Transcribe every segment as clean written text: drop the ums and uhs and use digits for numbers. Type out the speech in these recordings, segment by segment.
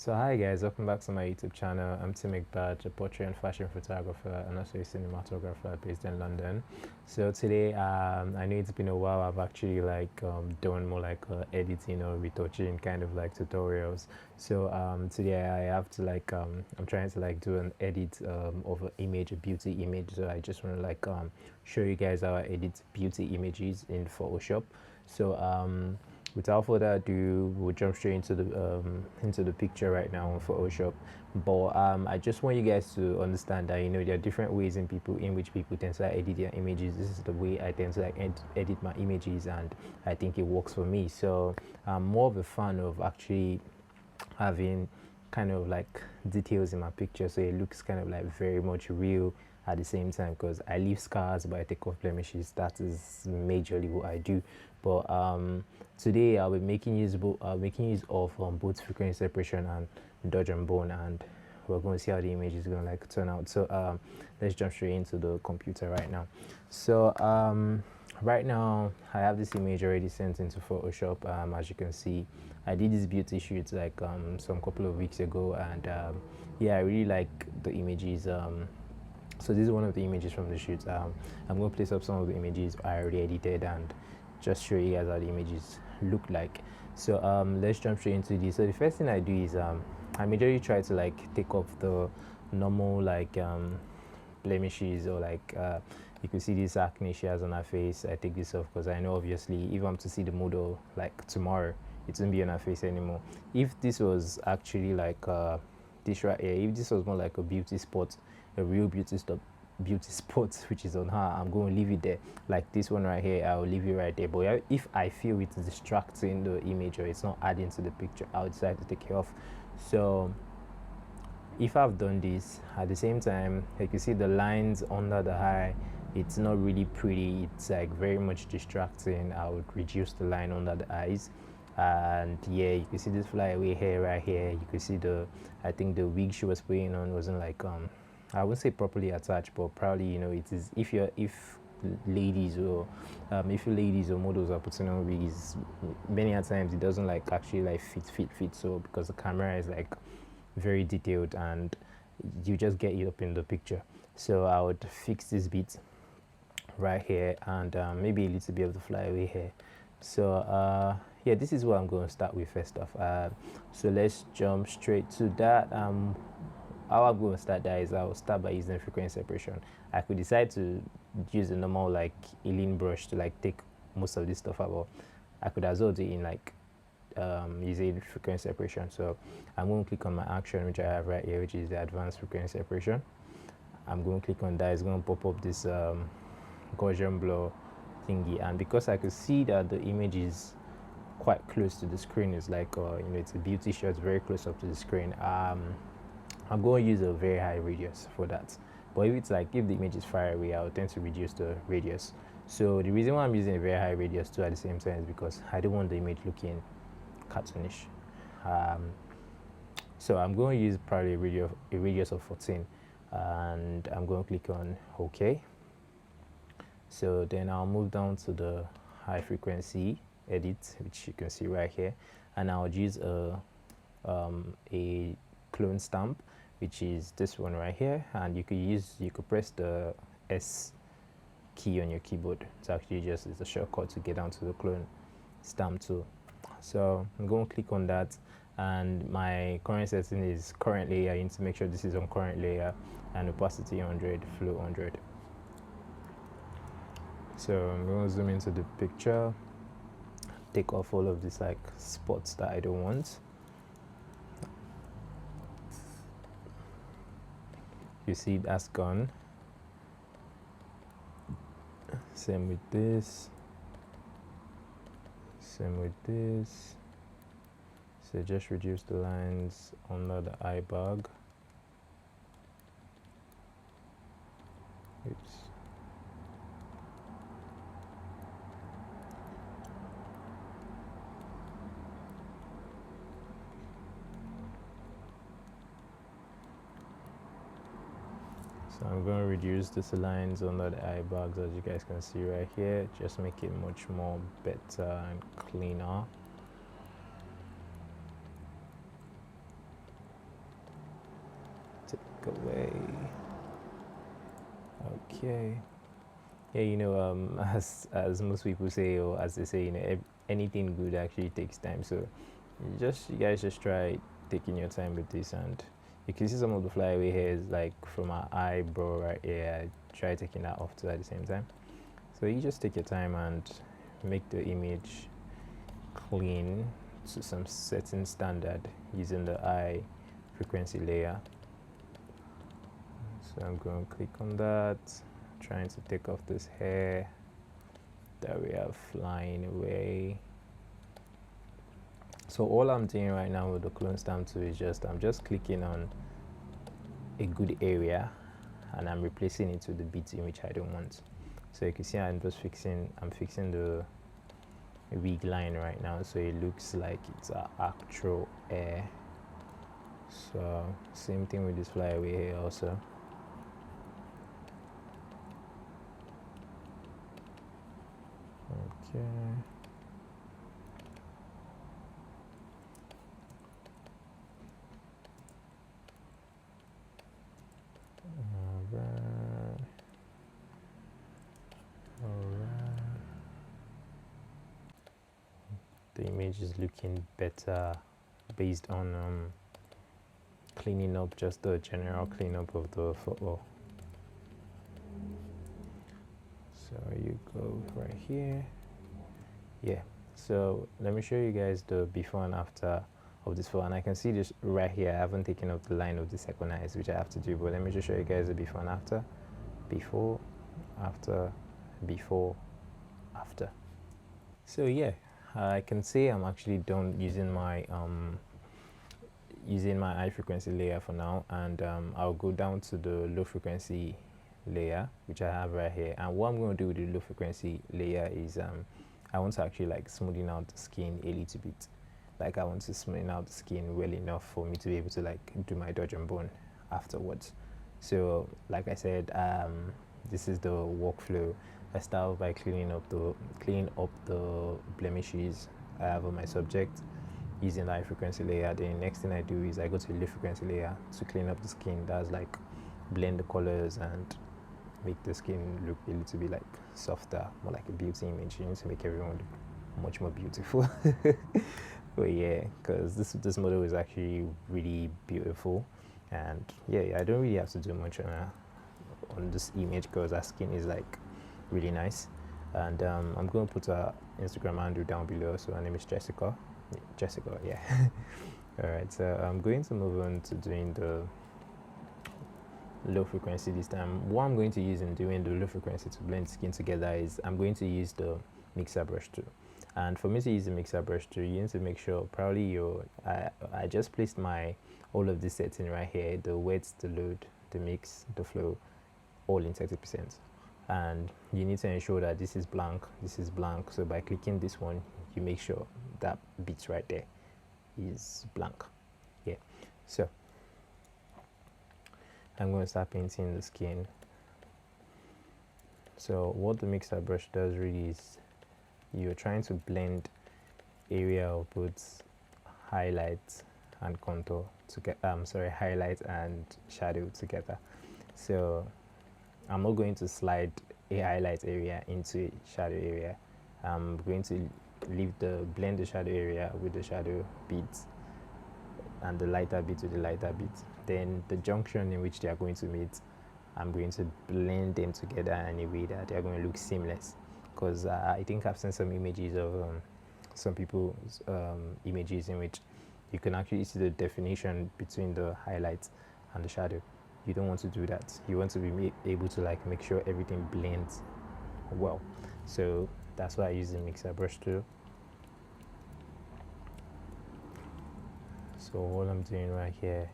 So hi guys, welcome back to my YouTube channel. I'm Mcbaj, a portrait and fashion photographer and also a cinematographer based in London. So today, I know it's been a while. I've actually done more like editing or retouching kind of like tutorials. So today I have to I'm trying to like do an edit of an image, a beauty image. So I just want to show you guys how I edit beauty images in Photoshop. So without further ado, we'll jump straight into the picture right now on Photoshop. But I just want you guys to understand that there are different ways in which people tend to like, edit their images. This is the way I tend to like edit my images, and I think it works for me. So I'm more of a fan of actually having kind of like details in my picture, so it looks kind of like very much real at the same time, because I leave scars but I take off blemishes. That is majorly what I do. But today I'll be making use of both frequency separation and dodge and bone, and we're going to see how the image is going to like turn out. So let's jump straight into the computer right now. So right now I have this image already sent into Photoshop. As you can see, I did this beauty shoot like some couple of weeks ago, and yeah, I really like the images. So this is one of the images from the shoot. I'm going to place up some of the images I already edited and just show you guys how the images look like. So let's jump straight into this. So the first thing I do is I majorly try to like take off the normal blemishes, or you can see this acne she has on her face. I take this off because I know obviously if I'm to see the model like tomorrow, it won't be on her face anymore. If this was actually like this right here, if this was more like a beauty spot, a real beauty spot which is on her, I'm going to leave it there. Like this one right here, I'll leave it right there. But if I feel it's distracting the image or it's not adding to the picture, I'll decide to take it off. So if I've done this, at the same time, like you see the lines under the eye, it's not really pretty, it's like very much distracting. I would reduce the line under the eyes. And yeah, you can see this flyaway hair right here. You can see I think the wig she was putting on wasn't like I wouldn't say properly attached, but probably it is. If ladies or if ladies or models are putting on wigs, many a times it doesn't like actually like fit. So because the camera is like very detailed and you just get it up in the picture. So I would fix this bit right here, and maybe a little bit of the flyaway hair. So yeah, this is what I'm going to start with first off. So let's jump straight to that. How I'm going to start that is I'll start by using frequency separation. I could decide to use a normal like alien brush to like take most of this stuff out, but I could as well do it in like using frequency separation. So I'm going to click on my action, which I have right here, which is the advanced frequency separation. I'm going to click on that. It's going to pop up this Gaussian blur thingy, and because I could see that the image is quite close to the screen, it's like it's a beauty shot very close up to the screen, I'm going to use a very high radius for that. But if the image is far away, I'll tend to reduce the radius. So the reason why I'm using a very high radius too at the same time is because I don't want the image looking cartoonish. So I'm going to use probably a radius of 14, and I'm going to click on OK. So then I'll move down to the high frequency edit, which you can see right here, and I'll use a clone stamp, which is this one right here, and you could press the S key on your keyboard. It's actually just a shortcut to get down to the clone stamp tool. So I'm going to click on that, and my current setting is current layer. I need to make sure this is on current layer, and opacity 100, flow 100. So I'm going to zoom into the picture, take off all of these like spots that I don't want. You see that's gone. Same with this. Same with this. So just reduce the lines under the eye bag. Oops. So I'm going to reduce these lines under the eye bags, as you guys can see right here, just make it much more better and cleaner. away. Okay. Yeah, you know, as most people say, or as they say, you know, anything good actually takes time. So you guys just try taking your time with this, and you can see some of the flyaway hairs like from our eyebrow right here. Try taking that off too at the same time. So you just take your time and make the image clean to some certain standard using the eye frequency layer. So I'm going to click on that, trying to take off this hair that we are flying away. So all I'm doing right now with the clone stamp tool is I'm just clicking on a good area and I'm replacing it with the bits in which I don't want. So you can see I'm fixing the wig line right now, so it looks like it's an actual hair. So same thing with this flyaway hair also. Okay. Alright. The image is looking better based on cleaning up, just the general cleanup of the photo. So you go right here. Yeah, so let me show you guys the before and after of this photo, and I can see this right here. I haven't taken up the line of the second eyes, which I have to do, but let me just show you guys the before and after. Before, after, before, after. So yeah, I can say I'm actually done using my eye frequency layer for now, and I'll go down to the low frequency layer, which I have right here. And what I'm going to do with the low frequency layer is I want to actually like smoothing out the skin a little bit. Like I want to smoothen out the skin well enough for me to be able to like do my dodge and bone afterwards. So like I said, this is the workflow. I start by cleaning up the blemishes I have on my subject using the high frequency layer. Then the next thing I do is I go to the low frequency layer to clean up the skin. That's like blend the colors and make the skin look a little bit like softer, more like a beauty image. You need to make everyone look much more beautiful. But yeah, because this model is actually really beautiful, and yeah, I don't really have to do much on this image because our skin is like really nice. And I'm going to put her Instagram handle down below. So her name is Jessica. Jessica, yeah. All right, so I'm going to move on to doing the low frequency this time. What I'm going to use in doing the low frequency to blend skin together is I'm going to use the mixer brush tool. And for me to use the mixer brush tool, you need to make sure probably I just placed all of this setting right here, the wet, the load, the mix, the flow, all in 30%. And you need to ensure that this is blank, this is blank. So by clicking this one, you make sure that bit right there is blank. Yeah, so I'm going to start painting the skin. So what the mixer brush does really is you're trying to blend area of both highlight and contour to get highlight and shadow together. So I'm not going to slide a highlight area into a shadow area. I'm going to blend the shadow area with the shadow bits and the lighter bit with the lighter bit. Then the junction in which they are going to meet, I'm going to blend them together in a way that they are going to look seamless. Because I think I've seen some images of some people's images in which you can actually see the definition between the highlights and the shadow. You don't want to do that. You want to be able to like make sure everything blends well. So that's why I use the mixer brush tool. So all I'm doing right here,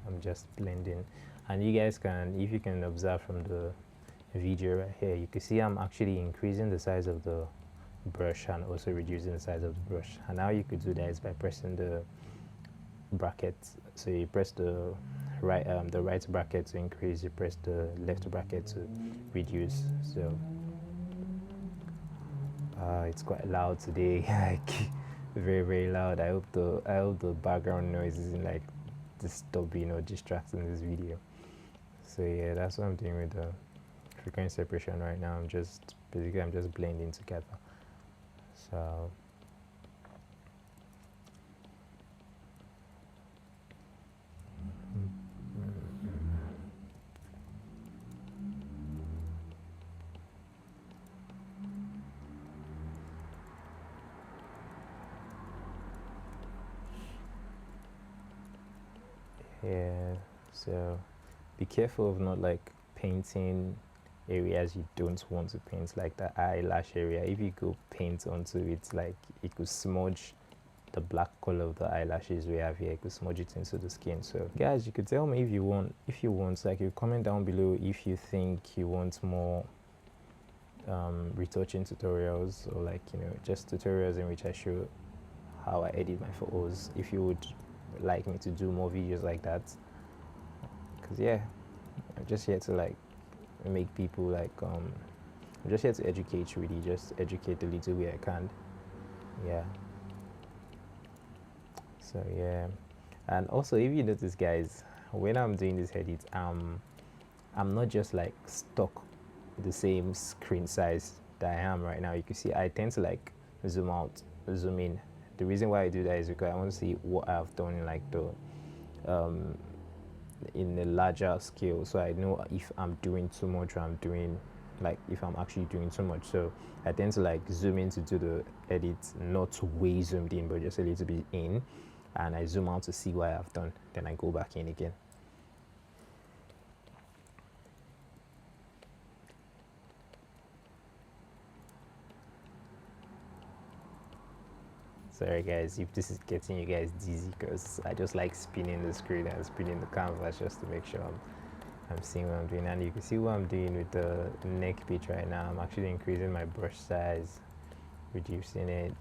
I'm just blending. And you guys can, if you can observe from the video right here, you can see I'm actually increasing the size of the brush and also reducing the size of the brush. And how you could do that is by pressing the bracket. So you press the right bracket to increase, you press the left bracket to reduce. So it's quite loud today, like very very loud. I hope the background noise isn't like disturbing or distracting this video. So yeah, that's what I'm doing with the frequency separation right now. I'm just blending together. So yeah, so be careful of not like painting areas you don't want to paint, like the eyelash area. If you go paint onto it, like it could smudge the black color of the eyelashes we have here. It could smudge it into the skin. So guys, you could tell me if you want, like, you comment down below if you think you want more retouching tutorials, or like, you know, just tutorials in which I show how I edit my photos, if you would like me to do more videos like that. Because yeah, I'm just here to like make people like I'm just here to educate, really just educate the little way I can. Yeah, so yeah. And also, if you notice guys, when I'm doing this edit, I'm not just like stuck the same screen size that I am right now. You can see I tend to like zoom out, zoom in. The reason why I do that is because I want to see what I've done in like the in a larger scale, so I know if I'm doing too much, or I'm doing like if I'm actually doing too much. So I tend to like zoom in to do the edit, not way zoomed in, but just a little bit in, and I zoom out to see what I've done, then I go back in again. Sorry guys if this is getting you guys dizzy, because I just like spinning the screen and spinning the canvas just to make sure I'm seeing what I'm doing. And you can see what I'm doing with the neck pitch right now. I'm actually increasing my brush size, reducing it.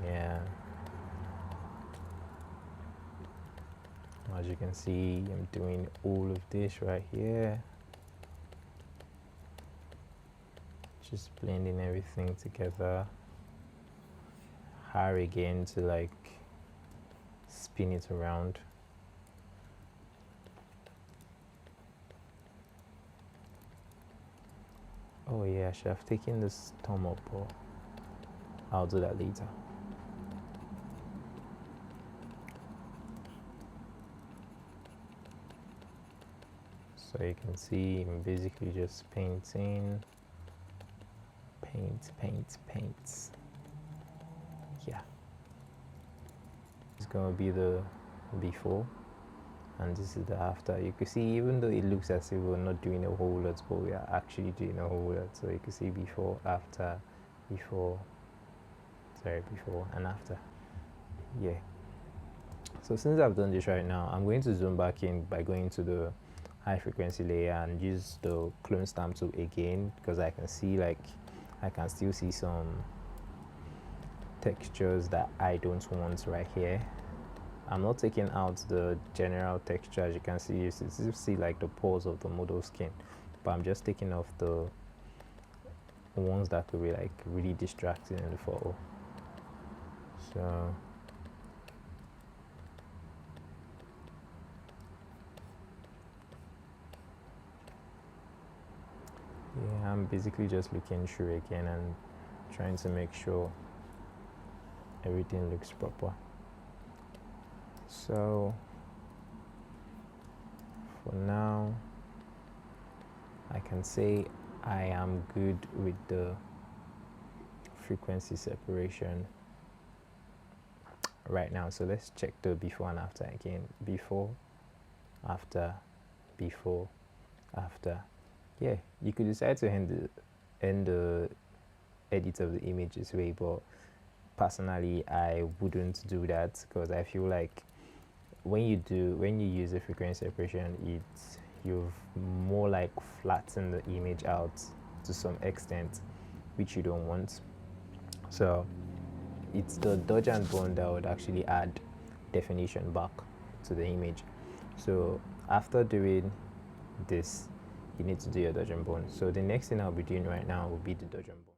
Yeah, as you can see, I'm doing all of this right here, just blending everything together. Hard again to like spin it around. Oh yeah, I should have taken this thumb up, but I'll do that later. So you can see I'm basically just painting, paint. Yeah, it's gonna be the before, and this is the after. You can see, even though it looks as if we're not doing a whole lot, but we are actually doing a whole lot. So you can see before, after, before and after. Yeah, so since I've done this right now, I'm going to zoom back in by going to the high frequency layer and use the clone stamp tool again, because I can see, like, I can still see some textures that I don't want right here. I'm not taking out the general texture. As you can see, you see like the pores of the model skin, but I'm just taking off the ones that could be like really distracting in the photo. So yeah, I'm basically just looking through again and trying to make sure everything looks proper. So for now, I can say I am good with the frequency separation right now. So let's check the before and after again. Before, after, before, after. Yeah, you could decide to end the edit of the image this way, but personally I wouldn't do that, because I feel like when you use the frequency separation, you've more like flatten the image out to some extent, which you don't want. So it's the dodge and burn that would actually add definition back to the image. So after doing this, you need to do your dodge and burn. So the next thing I'll be doing right now will be the dodge and burn.